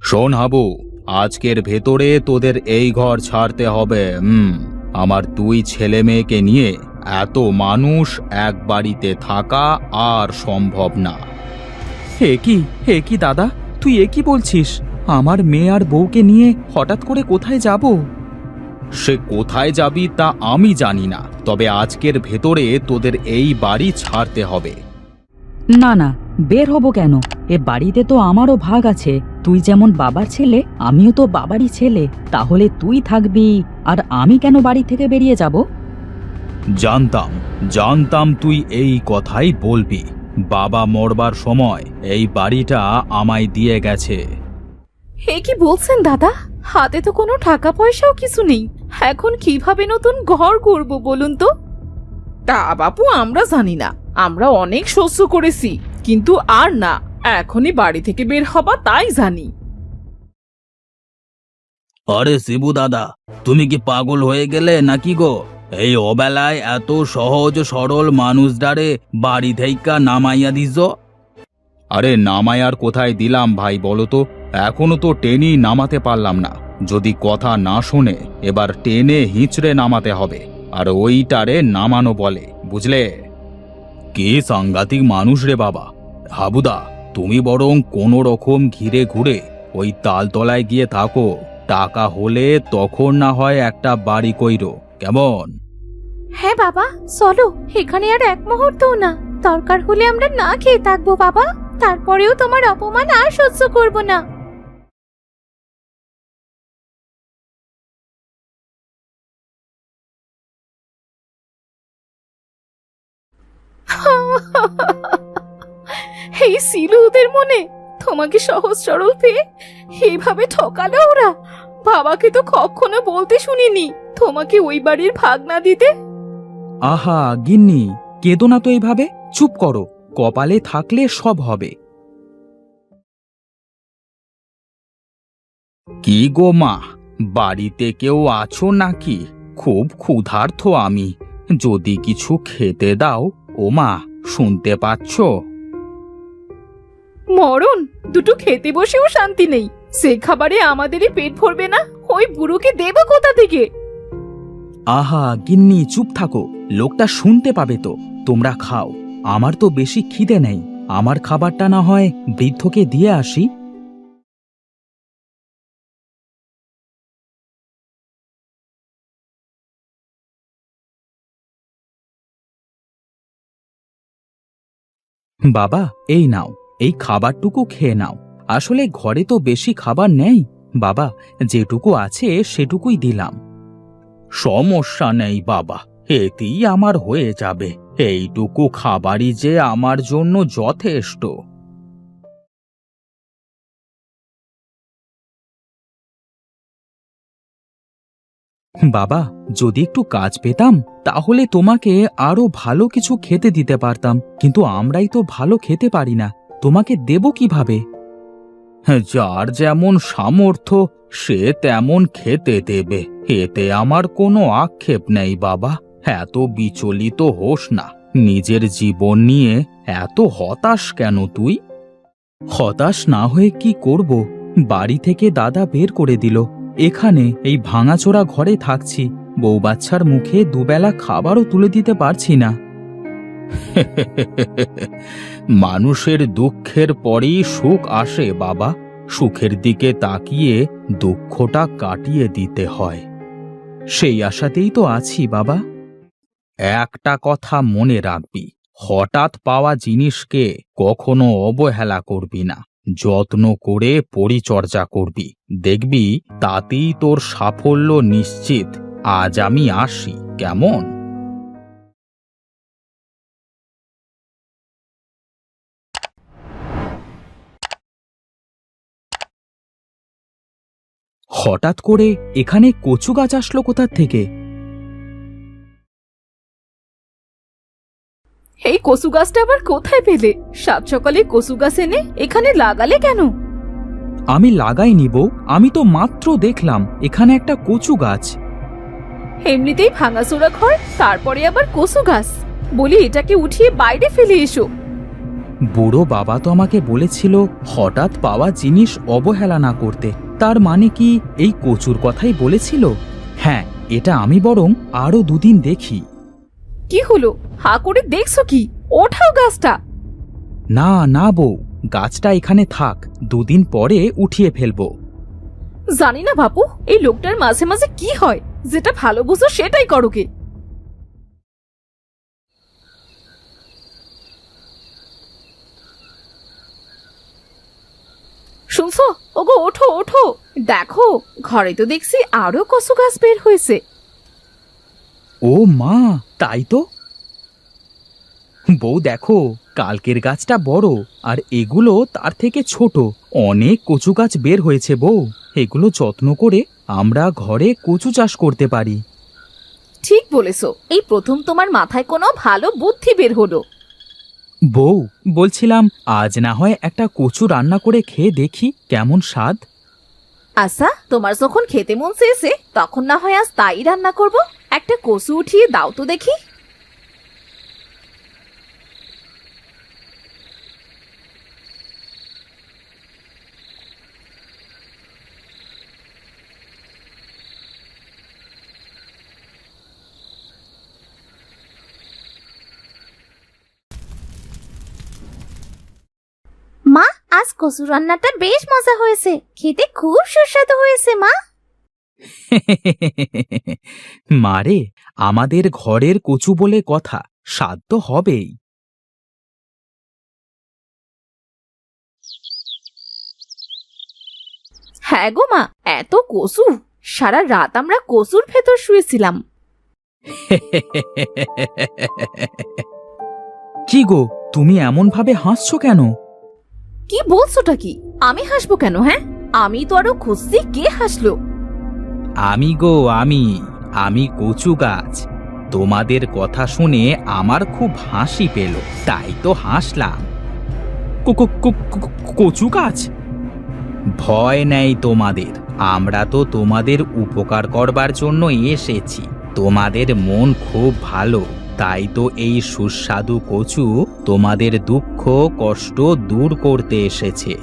শোন হাবু, আজকের ভেতরে তোদের এই ঘর ছাড়তে হবে। আমার দুই ছেলে মেয়েকে নিয়ে এত মানুষ এক বাড়িতে থাকা আর সম্ভব না। হে কি দাদা, তুই কি বলছিস? আমার মেয়ে আর বউকে নিয়ে হঠাৎ করে কোথায় যাব? সে কোথায় যাবি তা আমি জানি না, তবে আজকের ভেতরে তোদের এই বাড়ি ছাড়তে হবে। না না, বের হব কেন? এ বাড়িতে তো আমারও ভাগ আছে। তুই যেমন বাবার ছেলে, আমিও তো বাবারই ছেলে। তাহলে তুই থাকবি আর আমি কেন বাড়ি থেকে বেরিয়ে যাব? জানতাম তুই এই কথাই বলবি। বাবা মরবার সময় এই বাড়িটা আমায় দিয়ে গেছে। হে কি বলছেন দাদা? হাতে তো কোনো টাকা পয়সাও কিছু নেই। এখন কিভাবে নতুন ঘর করব বলুন তো? তা বাপু, আমরা জানি না। আমরা অনেক সহ্য করেছি, কিন্তু আর না। এখনই বাড়ি থেকে বের হবা তাই জানি। আরে শিবু দাদা, তুমি কি পাগল হয়ে গেলে নাকি গো? এই অবেলায় এত সহজ সরল মানুষদারে বাড়ি থেইকা নামাইয়া দিছ? আরে নামাইয়ার কোথায় দিলাম ভাই বলো তো? এখনো তো টেনেই নামাতে পারলাম না। যদি কথা না শোনে এবার টেনে হিঁচড়ে নামাতে হবে, আর ওইটারে নামানো বলে, বুঝলে? কি সাংঘাতিক মানুষ রে বাবা। হাবুদা, তুমি বরং কোনো রকম ঘিরে ঘুরে ওই তালতলায় গিয়ে থাকো। টাকা হলে তখন না হয় একটা বাড়ি কইরো, কেমন? হ্যাঁ বাবা, চলো। এখানে আর এক মুহূর্তও না। দরকার হলে আমরা না খেয়ে থাকবো বাবা, তারপরেও তোমার অপমান আর সহ্য করব না। এই সিলু ওদের মনে তোমাকে সহজ সরল পেয়ে এইভাবে ঠকালো ওরা। বাবাকে তো কখনো বলতে শুনিনি তোমাকে ওই বাড়ির ভাগ না দিতে। আহা গিন্নি, কেঁদো না তো এইভাবে। চুপ করো, কপালে থাকলে সব হবে। কি গো মা, বাড়িতে কেউ আছো নাকি? খুব ক্ষুধার্ত আমি, যদি কিছু খেতে দাও। ও মা, শুনতে পাচ্ছ? মরণ, দুটো খেতে বসেও শান্তি নেই। সে খাবারে আমাদেরই পেট ভরবে না, ওই বুড়োকে দেব কোথা থেকে? আহা গিন্নি, চুপ থাকো, লোকটা শুনতে পাবে তো। তোমরা খাও, আমার তো বেশি খিদে নেই। আমার খাবারটা না হয় বৃদ্ধকে দিয়ে আসি। বাবা, এই নাও, এই খাবারটুকু খেয়ে নাও। আসলে ঘরে তো বেশি খাবার নেই বাবা, যেটুকু আছে সেটুকুই দিলাম। সমস্যা নেই বাবা, এতেই আমার হয়ে যাবে। এইটুকু খাবারই যে আমার জন্য যথেষ্ট। বাবা, যদি একটু কাজ পেতাম তাহলে তোমাকে আরো ভালো কিছু খেতে দিতে পারতাম, কিন্তু আমরাই তো ভালো খেতে পারি না। তোমাকে দেব কিভাবে? যার যেমন সামর্থ্য সে তেমন খেতে দেবে, এতে আমার কোনো আক্ষেপ নেই বাবা। এত বিচলিত হোস না, নিজের জীবন নিয়ে এত হতাশ কেন তুই? হতাশ না হয়ে কি করব? বাড়ি থেকে দাদা বের করে দিল। এখানে এই ভাঙাচোরা ঘরে থাকছি। বউ বাচ্চার মুখে দুবেলা খাবারও তুলে দিতে পারছি না। মানুষের দুঃখের পরেই সুখ আসে বাবা। সুখের দিকে তাকিয়ে দুঃখটা কাটিয়ে দিতে হয়। সেই আশাতেই তো আছি বাবা। একটা কথা মনে রাখবি, হঠাৎ পাওয়া জিনিসকে কখনো অবহেলা করবি না। যত্ন করে পরিচর্যা করবি, দেখবি তাতেই তোর সাফল্য নিশ্চিত। আজ আমি আসি, কেমন? হঠাৎ করে এখানে কচু গাছ আসলো কোথার থেকে? এই কচু গাছটা আবার কোথায় পেলে? সাত সকালে কচু গাছ এনে এখানে লাগালে কেন? আমি লাগাইনি বউ, আমি তো মাত্র দেখলাম এখানে একটা কচু গাছ। এমনিতেই ভাঙাচোরা ঘর, তারপরে আবার কচু গাছ। বলি এটাকে উঠিয়ে বাইরে ফেলে এসো। বুড়ো বাবা তো আমাকে বলেছিল হঠাৎ পাওয়া জিনিস অবহেলা না করতে। তার মানে কি এই কচুর কথাই বলেছিল? হ্যাঁ, এটা আমি বরং আরো দুদিন দেখি। কি হলো, হা করে দেখছো কি? ওঠাও গাছটা। না না বউ, গাছটা এখানে থাক, দুদিন পরে উঠিয়ে ফেলবো। জানি না বাপু, এই লোকটার মাঝে মাঝে কি হয়, যেটা ভালো বুঝো সেটাই করো গে। শুনছো? ওগো ওঠো ওঠো, দেখো ঘরে তো দেখছি আরো কচু গাছ বের হয়েছে। ও মা, তাই তো। বউ দেখো, কালকের গাছটা বড় আর এগুলো তার থেকে ছোট। অনেক কচু গাছ বের হয়েছে বউ। এগুলো যত্ন করে আমরা ঘরে কচু চাষ করতে পারি। ঠিক বলেছো, এই প্রথম তোমার মাথায় কোনো ভালো বুদ্ধি বের হলো। বউ, বলছিলাম আজ না হয় একটা কচু রান্না করে খেয়ে দেখি কেমন স্বাদ। আচ্ছা, তোমার যখন খেতে মন চেয়েছে তখন না হয় আজ তাই রান্না করব। একটা কচু উঠিয়ে দাও তো দেখি। মা, আজ কচু রান্নাটা বেশ মজা হয়েছে, খেতে খুব সুস্বাদু হয়েছে মা। মারে, আমাদের ঘরের কচু বলে কথা, স্বাদ তো হবেই। হ্যাঁ গো মা, এত কচু! সারা রাত আমরা কচুর ভেতর শুয়েছিলাম। কি গো, তুমি এমন ভাবে হাসছো কেন? কি বলছোটা কি? আমি হাসবো কেন? হ্যাঁ, আমি তো আরো খুঁজছি, কে হাসলো? আমি গো, আমি কচু গাছ। তোমাদের কথা শুনে আমার খুব হাসি পেল, তাই তো হাসলাম। কচু গাছ? ভয় নেই তোমাদের, আমরা তো তোমাদের উপকার করবার জন্য এসেছি। তোমাদের মন খুব ভালো, তাই তো এই সুস্বাদু কচু তোমাদের দুঃখ কষ্ট দূর করতে এসেছে।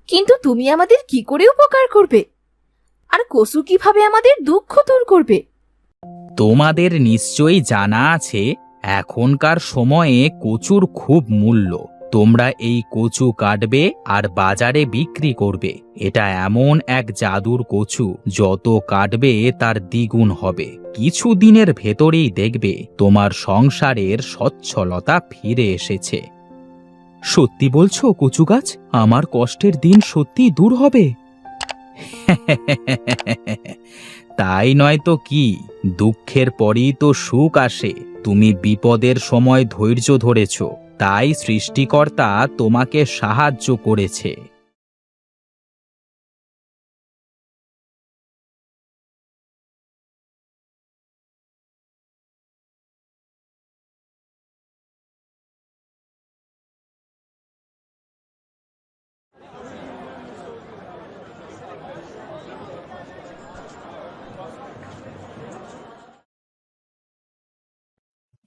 কিন্তু তুমি আমাদের কি করে উপকার করবে? আর কচু কিভাবে আমাদের দুঃখ দূর করবে? তোমাদের নিশ্চয়ই জানা আছে, এখনকার সময়ে কচুর খুব মূল্য। তোমরা এই কচু কাটবে আর বাজারে বিক্রি করবে। এটা এমন এক জাদুর কচু, যত কাটবে তার দ্বিগুণ হবে। কিছু দিনের ভেতরেই দেখবে তোমার সংসারের সচ্ছলতা ফিরে এসেছে। সত্যি বলছো কচু গাছ? আমার কষ্টের দিন সত্যি দূর হবে? তাই নয় তো কি, দুঃখের পরই তো সুখ আসে। তুমি বিপদের সময় ধৈর্য ধরেছ, তাই সৃষ্টিকর্তা তোমাকে সাহায্য করেছে।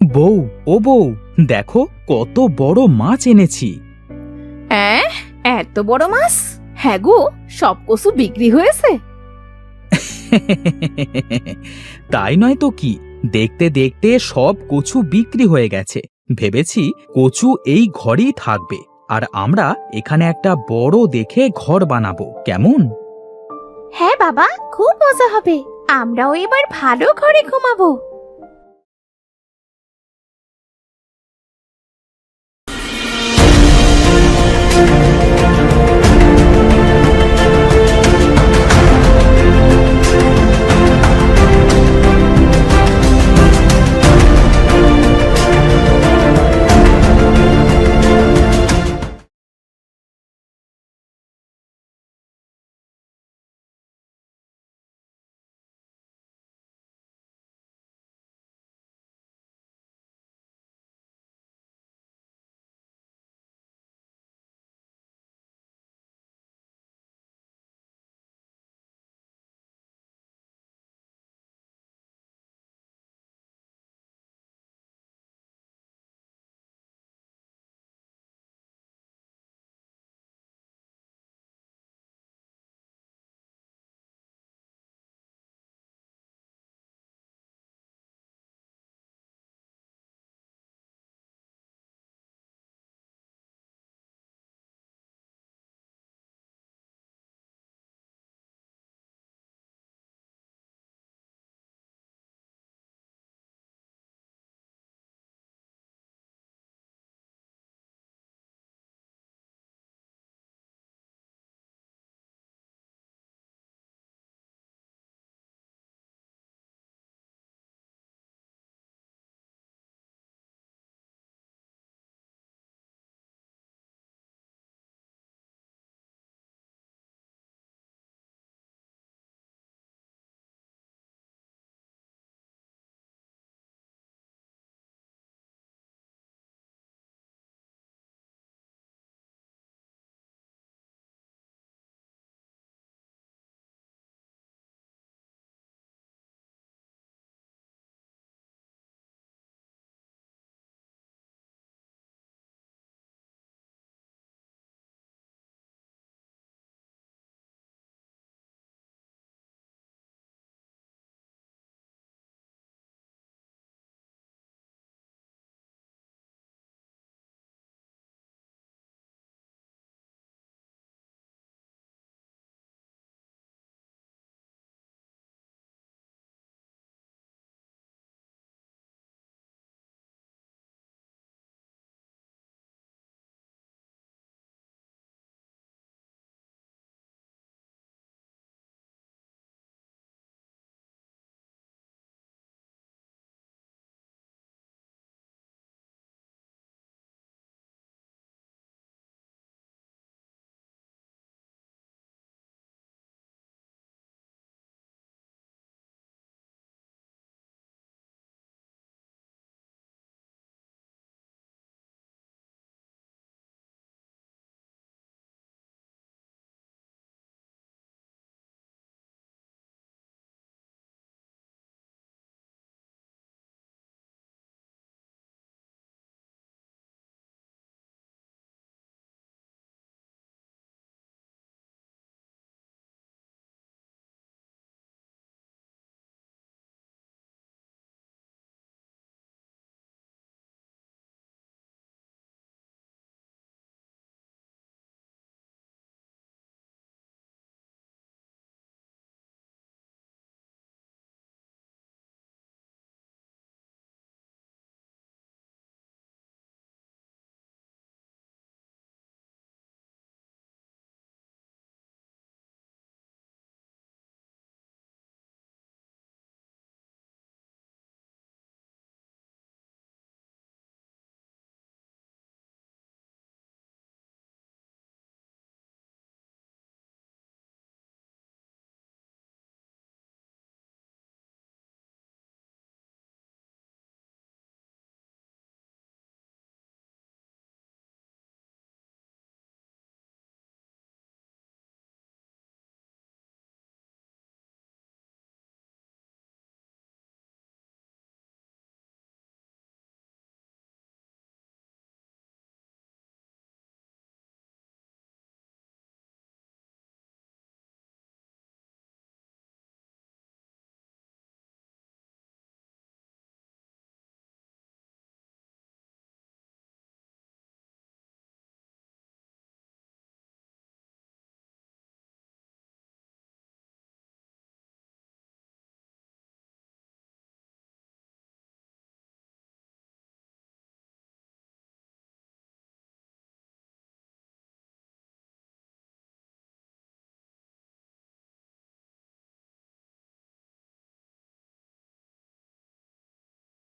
বউ, ও বউ, দেখো কত বড় মাছ এনেছি। এত বড় মাছ? হ্যাঁ গো, সব কচু বিক্রি হয়েছে? তাই নয় তো কি, দেখতে দেখতে সব কচু বিক্রি হয়ে গেছে। ভেবেছি কচু এই ঘরেই থাকবে, আর আমরা এখানে একটা বড় দেখে ঘর বানাবো, কেমন? হ্যাঁ বাবা, খুব মজা হবে, আমরাও এবার ভালো ঘরে ঘুমাবো।